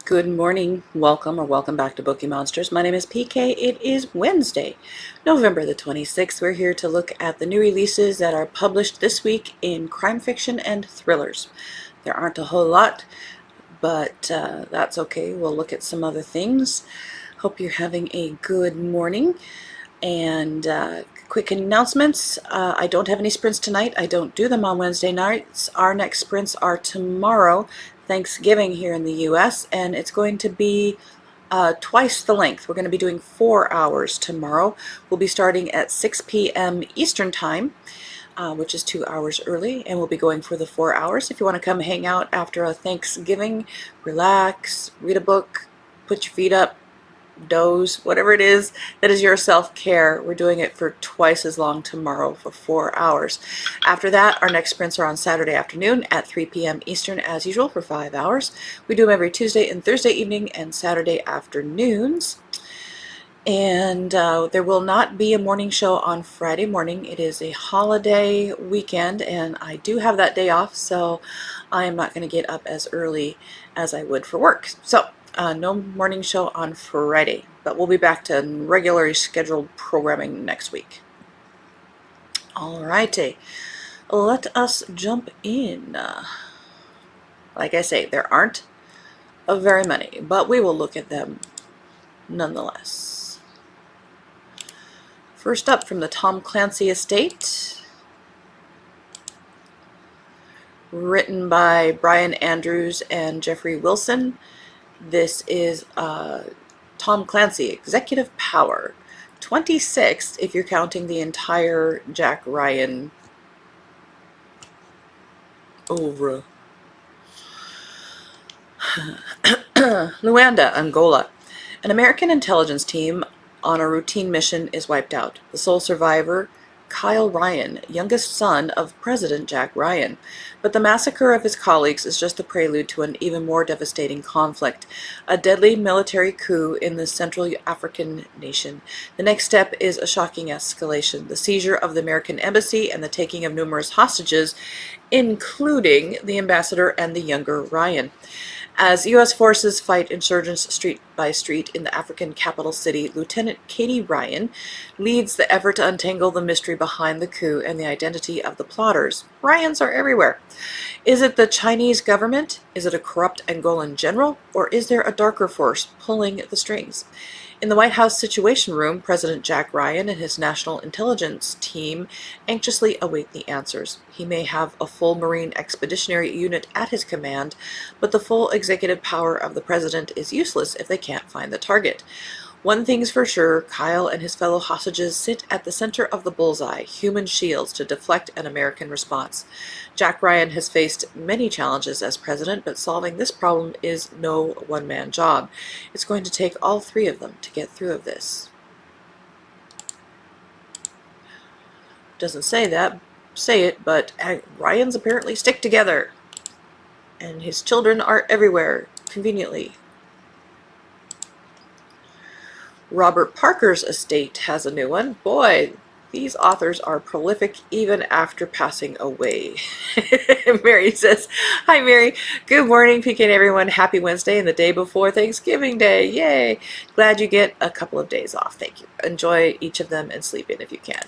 Good morning, welcome back to Bookeemonsters. My name is PK. It is Wednesday, November the 26th. We're here to look at the new releases that are published this week in crime fiction and thrillers. There aren't a whole lot, but that's okay. We'll look at some other things. Hope you're having a good morning. And quick announcements. I don't have any sprints tonight. I don't do them on Wednesday nights. Our next sprints are tomorrow, Thanksgiving here in the US, and it's going to be twice the length. We're going to be doing 4 hours tomorrow. We'll be starting at 6 p.m. Eastern Time, which is 2 hours early, and we'll be going for the 4 hours. If you want to come hang out after a Thanksgiving, relax, read a book, put your feet up, doze, whatever it is that is your self-care. We're doing it for twice as long tomorrow for 4 hours. After that, our next sprints are on Saturday afternoon at 3 p.m. Eastern as usual for 5 hours. We do them every Tuesday and Thursday evening and Saturday afternoons. And there will not be a morning show on Friday morning. It is a holiday weekend and I do have that day off, so I am not going to get up as early as I would for work. So no morning show on Friday, but we'll be back to regularly scheduled programming next week. Alrighty, let us jump in. Like I say, there aren't very many, but we will look at them nonetheless. First up, from the Tom Clancy estate, written by Brian Andrews and Jeffrey Wilson. This is Tom Clancy, Executive Power, 26th if you're counting the entire Jack Ryan oeuvre. Luanda, Angola. An American intelligence team on a routine mission is wiped out. The sole survivor, Kyle Ryan, youngest son of President Jack Ryan. But the massacre of his colleagues is just the prelude to an even more devastating conflict, a deadly military coup in the Central African nation. The next step is a shocking escalation, the seizure of the American embassy and the taking of numerous hostages, including the ambassador and the younger Ryan. As U.S. forces fight insurgents street by street in the African capital city, Lieutenant Katie Ryan leads the effort to untangle the mystery behind the coup and the identity of the plotters. Ryans are everywhere. Is it the Chinese government? Is it a corrupt Angolan general? Or is there a darker force pulling the strings? In the White House Situation Room, President Jack Ryan and his national intelligence team anxiously await the answers. He may have a full Marine expeditionary unit at his command, but the full executive power of the president is useless if they can't find the target. One thing's for sure, Kyle and his fellow hostages sit at the center of the bullseye, human shields to deflect an American response. Jack Ryan has faced many challenges as president, but solving this problem is no one-man job. It's going to take all three of them to get through of this. Doesn't say it, but Ryans apparently stick together. And his children are everywhere, conveniently. Robert Parker's estate has a new one. Boy, these authors are prolific even after passing away. Mary says, hi Mary, good morning PK and everyone. Happy Wednesday and the day before Thanksgiving Day. Yay. Glad you get a couple of days off. Thank you. Enjoy each of them and sleep in if you can.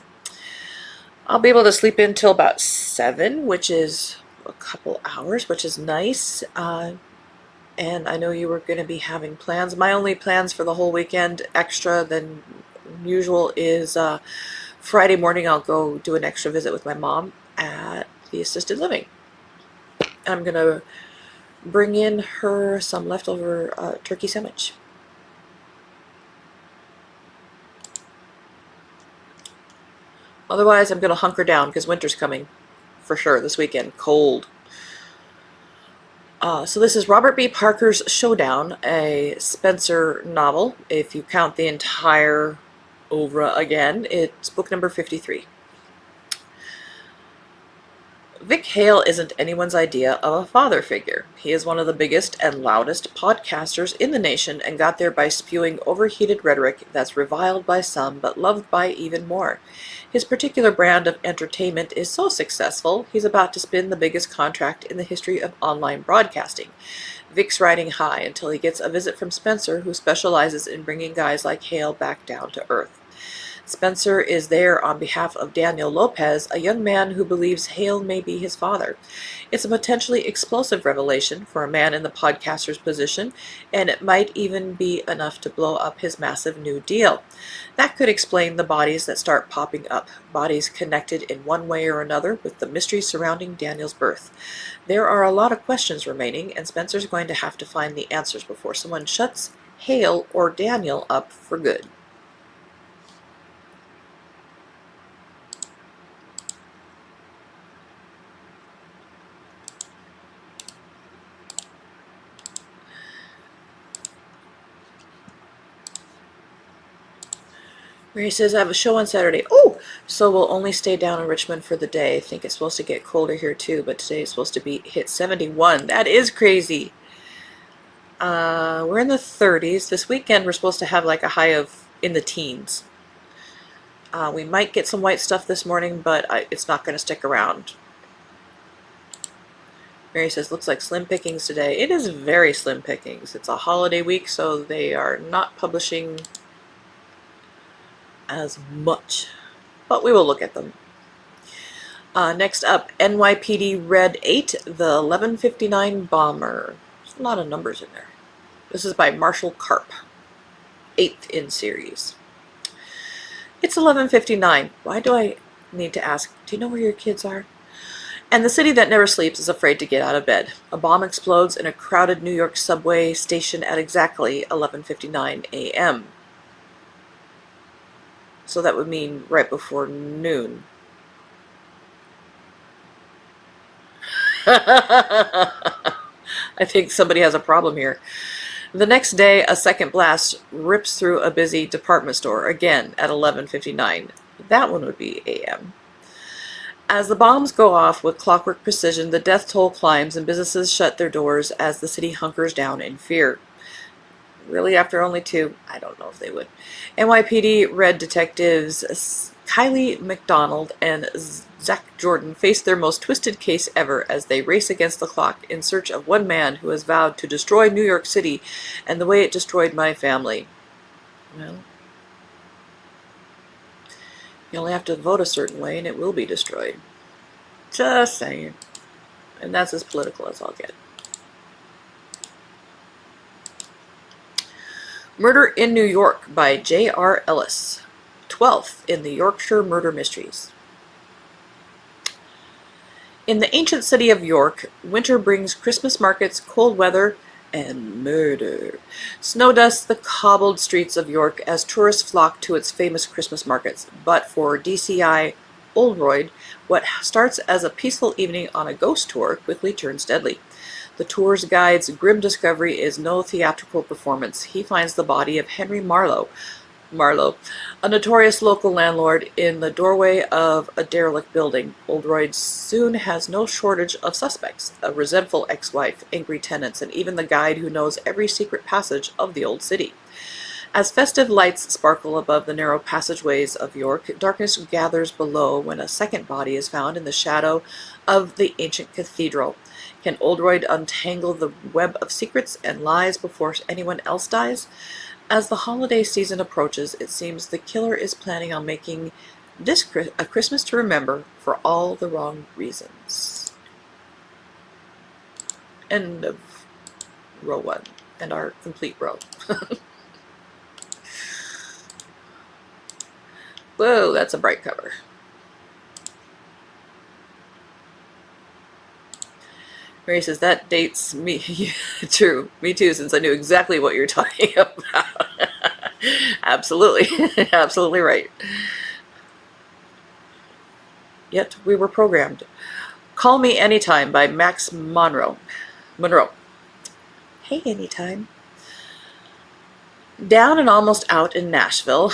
I'll be able to sleep in till about 7, which is a couple hours, which is nice. And I know you were going to be having plans. My only plans for the whole weekend, extra than usual, is Friday morning I'll go do an extra visit with my mom at the assisted living. I'm going to bring in her some leftover turkey sandwich. Otherwise, I'm going to hunker down because winter's coming for sure this weekend. Cold. So this is Robert B. Parker's Showdown, a Spencer novel. If you count the entire oeuvre again, it's book number 53. Vic Hale isn't anyone's idea of a father figure. He is one of the biggest and loudest podcasters in the nation and got there by spewing overheated rhetoric that's reviled by some but loved by even more. His particular brand of entertainment is so successful, he's about to spin the biggest contract in the history of online broadcasting. Vic's riding high until he gets a visit from Spencer, who specializes in bringing guys like Hale back down to earth. Spencer is there on behalf of Daniel Lopez, a young man who believes Hale may be his father. It's a potentially explosive revelation for a man in the podcaster's position, and it might even be enough to blow up his massive new deal. That could explain the bodies that start popping up, bodies connected in one way or another with the mystery surrounding Daniel's birth. There are a lot of questions remaining, and Spencer's going to have to find the answers before someone shuts Hale or Daniel up for good. Mary says, I have a show on Saturday. Oh, so we'll only stay down in Richmond for the day. I think it's supposed to get colder here too, but today is supposed to hit 71. That is crazy. We're in the 30s. This weekend we're supposed to have like a high of in the teens. We might get some white stuff this morning, but it's not going to stick around. Mary says, looks like slim pickings today. It is very slim pickings. It's a holiday week, so they are not publishing as much, but we will look at them. Next up, NYPD Red 8, the 1159 Bomber. There's a lot of numbers in there. This is by Marshall Karp, 8th in series. It's 11:59. Why do I need to ask? Do you know where your kids are? And the city that never sleeps is afraid to get out of bed. A bomb explodes in a crowded New York subway station at exactly 11:59 a.m. So that would mean right before noon. I think somebody has a problem here. The next day, a second blast rips through a busy department store, again at 11:59. That one would be a.m. As the bombs go off with clockwork precision, the death toll climbs and businesses shut their doors as the city hunkers down in fear. Really, after only 2? I don't know if they would. NYPD Red detectives Kylie McDonald and Zach Jordan face their most twisted case ever as they race against the clock in search of one man who has vowed to destroy New York City and the way it destroyed my family. Well, you only have to vote a certain way and it will be destroyed. Just saying. And that's as political as I'll get. Murder in New York by J.R. Ellis, 12th in the Yorkshire Murder Mysteries. In the ancient city of York, winter brings Christmas markets, cold weather, and murder. Snow dusts the cobbled streets of York as tourists flock to its famous Christmas markets. But for DCI Oldroyd, what starts as a peaceful evening on a ghost tour quickly turns deadly. The tour's guide's grim discovery is no theatrical performance. He finds the body of Henry Marlowe, a notorious local landlord, in the doorway of a derelict building. Oldroyd soon has no shortage of suspects: a resentful ex-wife, angry tenants, and even the guide who knows every secret passage of the old city. As festive lights sparkle above the narrow passageways of York, darkness gathers below when a second body is found in the shadow of the ancient cathedral. Can Oldroyd untangle the web of secrets and lies before anyone else dies? As the holiday season approaches, it seems the killer is planning on making this a Christmas to remember for all the wrong reasons. End of row 1 and our complete row. Whoa, that's a bright cover. Mary says, that dates me. True, me too, since I knew exactly what you're talking about. Absolutely, absolutely right. Yet we were programmed. Call Me Anytime by Max Monroe. Hey, anytime. Down and almost out in Nashville,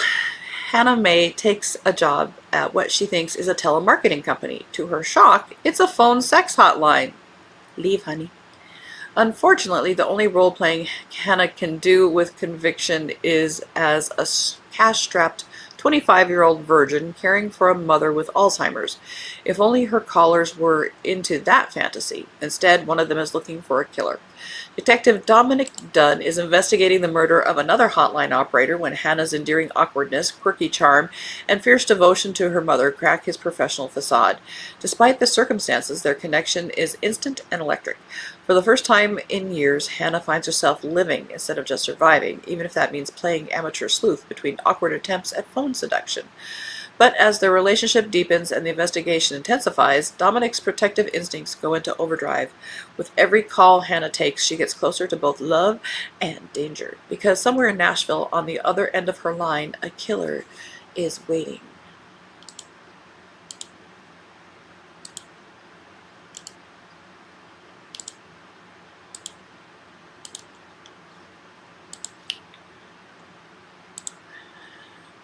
Hannah Mae takes a job at what she thinks is a telemarketing company. To her shock, it's a phone sex hotline. Leave, honey. Unfortunately, the only role-playing Hannah can do with conviction is as a cash-strapped 25-year-old virgin caring for a mother with Alzheimer's. If only her callers were into that fantasy. Instead, one of them is looking for a killer. Detective Dominic Dunn is investigating the murder of another hotline operator when Hannah's endearing awkwardness, quirky charm, and fierce devotion to her mother crack his professional facade. Despite the circumstances, their connection is instant and electric. For the first time in years, Hannah finds herself living instead of just surviving, even if that means playing amateur sleuth between awkward attempts at phone seduction. But as their relationship deepens and the investigation intensifies, Dominic's protective instincts go into overdrive. With every call Hannah takes, she gets closer to both love and danger, because somewhere in Nashville, on the other end of her line, a killer is waiting.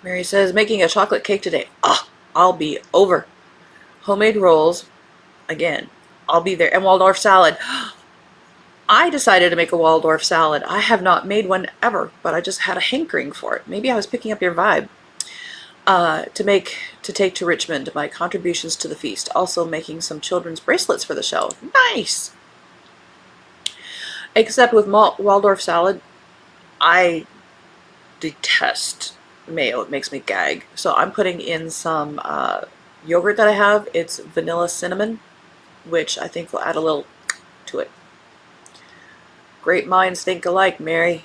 Mary says, making a chocolate cake today. I'll be over. Homemade rolls. Again, I'll be there. And Waldorf salad. I decided to make a Waldorf salad. I have not made one ever, but I just had a hankering for it. Maybe I was picking up your vibe. To take to Richmond, my contributions to the feast. Also making some children's bracelets for the show. Nice! Except with Waldorf salad, I detest mayo. It makes me gag. So I'm putting in some yogurt that I have. It's vanilla cinnamon, which I think will add a little to it. Great minds think alike, Mary.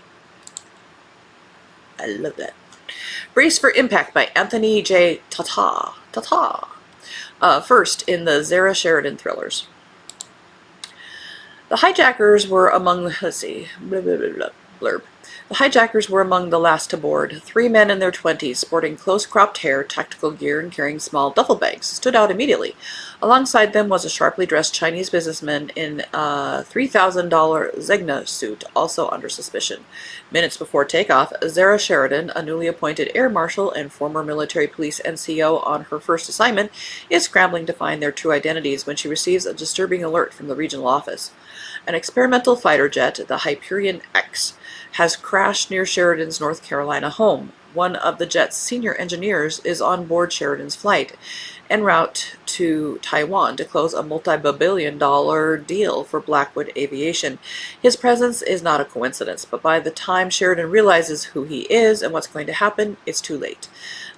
I love that. Brace for Impact by Anthony J. Tata. First in the Zara Sheridan thrillers. The hijackers were among, let's see, blurb. The hijackers were among the last to board. 3 men in their 20s, sporting close-cropped hair, tactical gear, and carrying small duffel bags, stood out immediately. Alongside them was a sharply dressed Chinese businessman in a $3,000 Zegna suit, also under suspicion. Minutes before takeoff, Zara Sheridan, a newly appointed air marshal and former military police NCO on her first assignment, is scrambling to find their true identities when she receives a disturbing alert from the regional office. An experimental fighter jet, the Hyperion X, has crashed near Sheridan's North Carolina home. One of the jet's senior engineers is on board Sheridan's flight, en route to Taiwan to close a multi-billion-dollar deal for Blackwood Aviation. His presence is not a coincidence, but by the time Sheridan realizes who he is and what's going to happen, it's too late.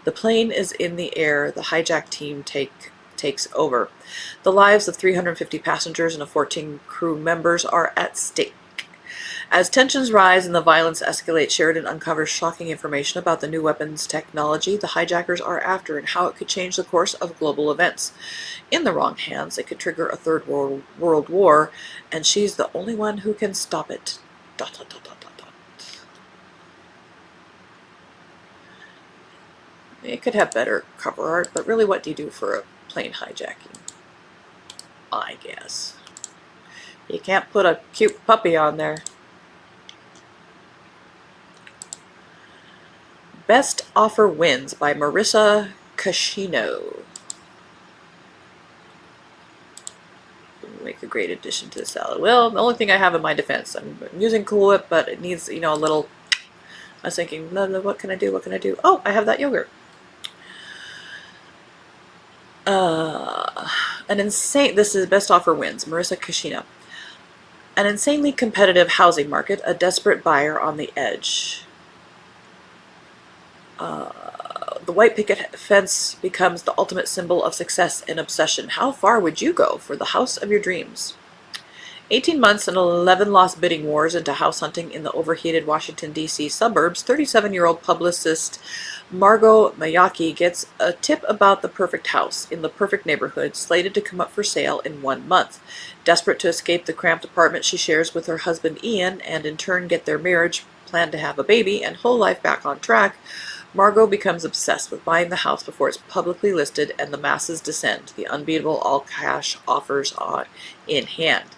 The plane is in the air. The hijack team takes over. The lives of 350 passengers and 14 crew members are at stake. As tensions rise and the violence escalates, Sheridan uncovers shocking information about the new weapons technology the hijackers are after and how it could change the course of global events. In the wrong hands, it could trigger a third world war, and she's the only one who can stop it. ... It could have better cover art, but really what do you do for a plane hijacking? I guess. You can't put a cute puppy on there. Best Offer Wins by Marissa Cascino. Make a great addition to the salad. Well, the only thing I have in my defense, I'm using Cool Whip, but it needs, a little, I was thinking, what can I do? What can I do? Oh, I have that yogurt. This is Best Offer Wins, Marissa Cascino. An insanely competitive housing market, a desperate buyer on the edge. The white picket fence becomes the ultimate symbol of success and obsession. How far would you go for the house of your dreams? 18 months and 11 lost bidding wars into house hunting in the overheated Washington, D.C. suburbs, 37-year-old publicist Margot Mayaki gets a tip about the perfect house in the perfect neighborhood, slated to come up for sale in 1 month. Desperate to escape the cramped apartment she shares with her husband Ian and in turn get their marriage, plan to have a baby, and whole life back on track, Margot becomes obsessed with buying the house before it's publicly listed and the masses descend, the unbeatable all-cash offers in hand.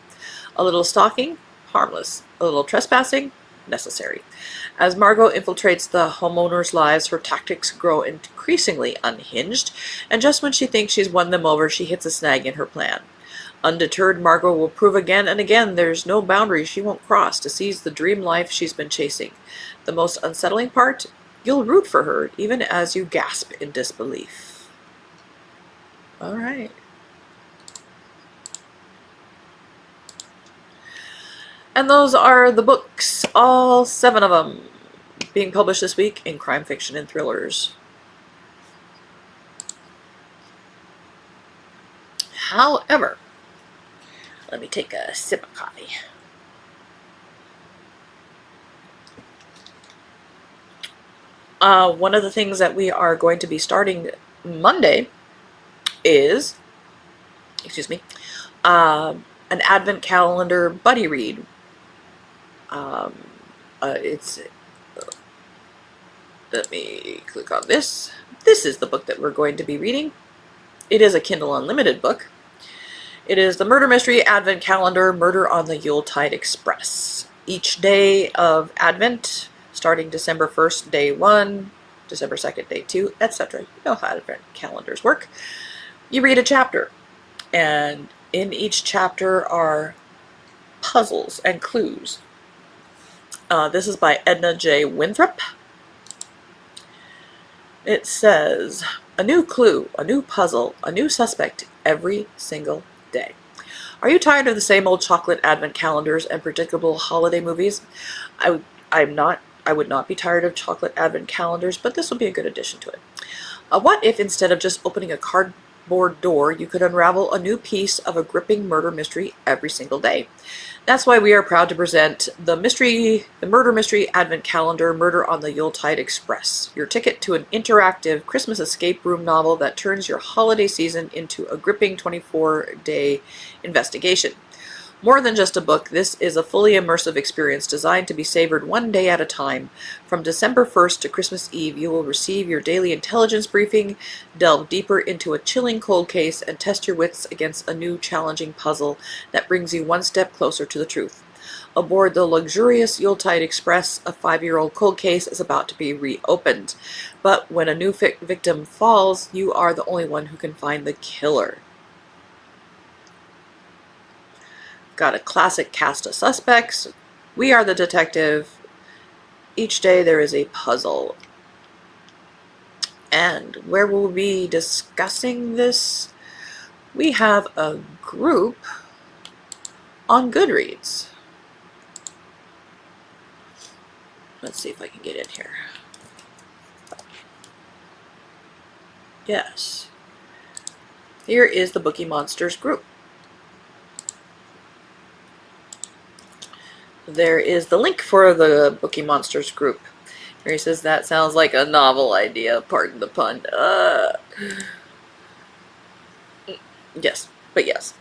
A little stalking? Harmless. A little trespassing? Necessary. As Margot infiltrates the homeowners' lives, her tactics grow increasingly unhinged, and just when she thinks she's won them over, she hits a snag in her plan. Undeterred, Margot will prove again and again there's no boundary she won't cross to seize the dream life she's been chasing. The most unsettling part? You'll root for her even as you gasp in disbelief. All right. And those are the books, all 7 of them, being published this week in crime fiction and thrillers. However, let me take a sip of coffee. One of the things that we are going to be starting Monday is, an advent calendar buddy read. Let me click on this. This is the book that we're going to be reading. It is a Kindle Unlimited book. It is the Murder Mystery Advent Calendar, Murder on the Yuletide Express. Each day of Advent, starting December 1st, day 1, December 2nd, day 2, etc. You know how Advent calendars work. You read a chapter, and in each chapter are puzzles and clues. This is by Edna J. Winthrop. It says, a new clue, a new puzzle, a new suspect every single day. Are you tired of the same old chocolate advent calendars and predictable holiday movies? I would not be tired of chocolate advent calendars, but this will be a good addition to it. What if instead of just opening a cardboard door, you could unravel a new piece of a gripping murder mystery every single day? That's why we are proud to present the Murder Mystery Advent Calendar, Murder on the Yuletide Express, your ticket to an interactive Christmas escape room novel that turns your holiday season into a gripping 24-day investigation. More than just a book, this is a fully immersive experience designed to be savored one day at a time. From December 1st to Christmas Eve, you will receive your daily intelligence briefing, delve deeper into a chilling cold case, and test your wits against a new challenging puzzle that brings you one step closer to the truth. Aboard the luxurious Yuletide Express, a 5-year-old cold case is about to be reopened. But when a new victim falls, you are the only one who can find the killer. Got a classic cast of suspects. We are the detective. Each day there is a puzzle. And where we'll be discussing this, we have a group on Goodreads. Let's see if I can get in here. Yes. Here is the Bookeemonsters group. There is the link for the Bookeemonsters group. Here he says, that sounds like a novel idea, pardon the pun. Yes, but yes.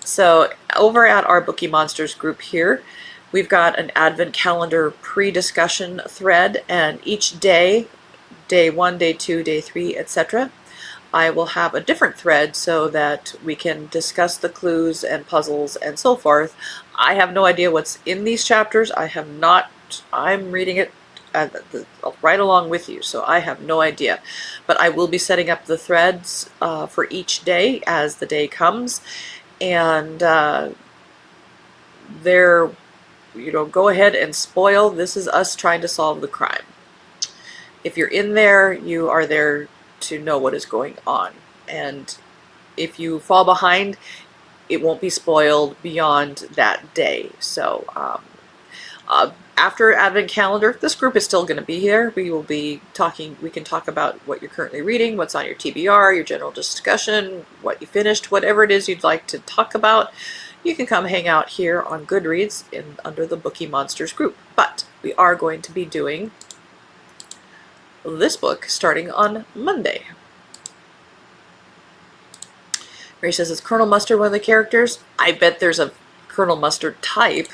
So over at our Bookeemonsters group here, we've got an advent calendar pre-discussion thread, and each day, day 1, day 2, day 3, etc., I will have a different thread so that we can discuss the clues and puzzles and so forth. I have no idea what's in these chapters. I'm reading it right along with you, so I have no idea. But I will be setting up the threads for each day as the day comes. And go ahead and spoil. This is us trying to solve the crime. If you're in there, you are there to know what is going on, and if you fall behind, it won't be spoiled beyond that day. So after Advent Calendar, this group is still going to be here. We will be talking. We can talk about what you're currently reading, what's on your TBR, your general discussion, what you finished, whatever it is you'd like to talk about. You can come hang out here on Goodreads under the Bookeemonsters group. But we are going to be doing this book starting on Monday. Ray says, is Colonel Mustard one of the characters? I bet there's a Colonel Mustard type.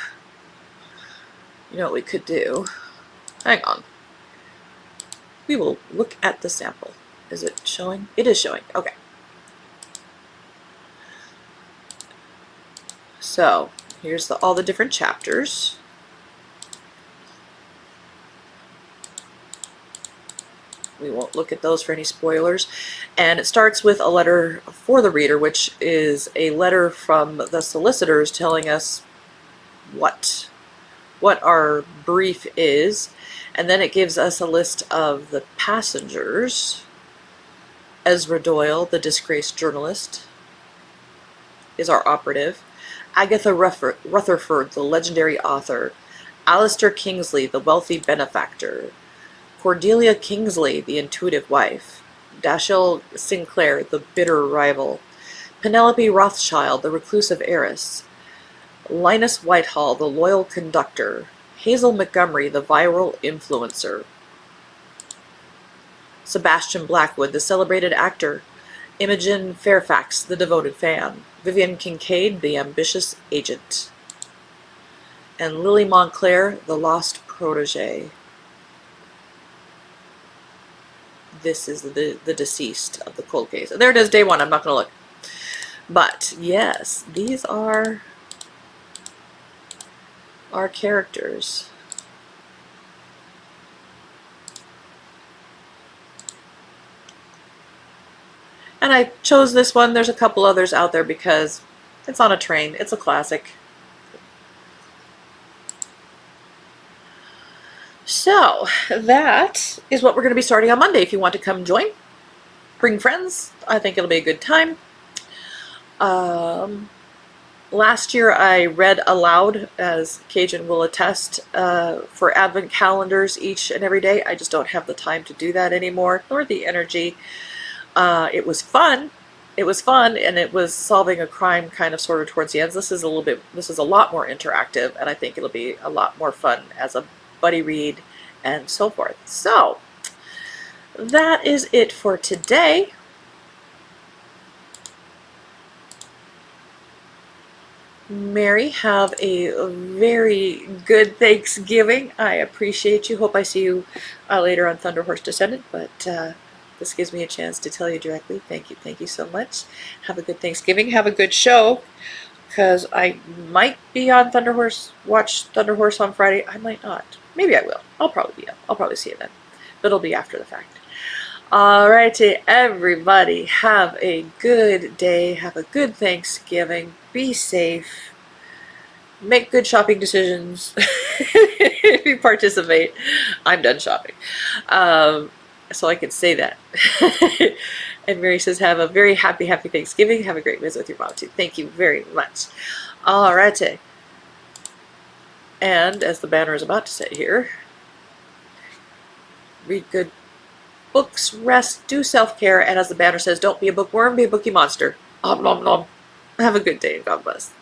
You know what we could do? Hang on. We will look at the sample. Is it showing? It is showing. Okay. So here's all the different chapters. We won't look at those for any spoilers. And it starts with a letter for the reader, which is a letter from the solicitors telling us what what our brief is, and then it gives us a list of the passengers. Ezra Doyle, the disgraced journalist, is our operative. Agatha Rutherford, the legendary author. Alistair Kingsley, the wealthy benefactor. Cordelia Kingsley, the intuitive wife. Dashiell Sinclair, the bitter rival. Penelope Rothschild, the reclusive heiress. Linus Whitehall, the loyal conductor. Hazel Montgomery, the viral influencer. Sebastian Blackwood, the celebrated actor. Imogen Fairfax, the devoted fan. Vivian Kincaid, the ambitious agent. And Lily Montclair, the lost protege. This is the deceased of the cold case. And there it is, day one. I'm not going to look. But, yes, these are our characters. And I chose this one. There's a couple others out there because it's on a train. It's a classic. So that is what we're going to be starting on Monday. If you want to come join, bring friends. I think it'll be a good time. Last year I read aloud, as Cajun will attest, for advent calendars each and every day. I just don't have the time to do that anymore, nor the energy. It was fun. It was fun, and it was solving a crime kind of sort of towards the end. This is a lot more interactive, and I think it'll be a lot more fun as a buddy read and so forth. So that is it for today. Mary, have a very good Thanksgiving. I appreciate you. Hope I see you later on Thunder Horse Descendant, but this gives me a chance to tell you directly. Thank you so much. Have a good Thanksgiving. Have a good show, because I might be on Thunder Horse, watch Thunder Horse on Friday. I might not. Maybe I will. I'll probably be up. I'll probably see it then, but it'll be after the fact. Alrighty, everybody, have a good day. Have a good Thanksgiving. Be safe. Make good shopping decisions if you participate. I'm done shopping. So I can say that. And Mary says, have a very happy Thanksgiving. Have a great visit with your mom, too. Thank you very much. Alrighty. And as the banner is about to say here, read good books, rest, do self-care, and as the banner says, don't be a bookworm, be a bookie monster. Om nom nom. Have a good day and God bless.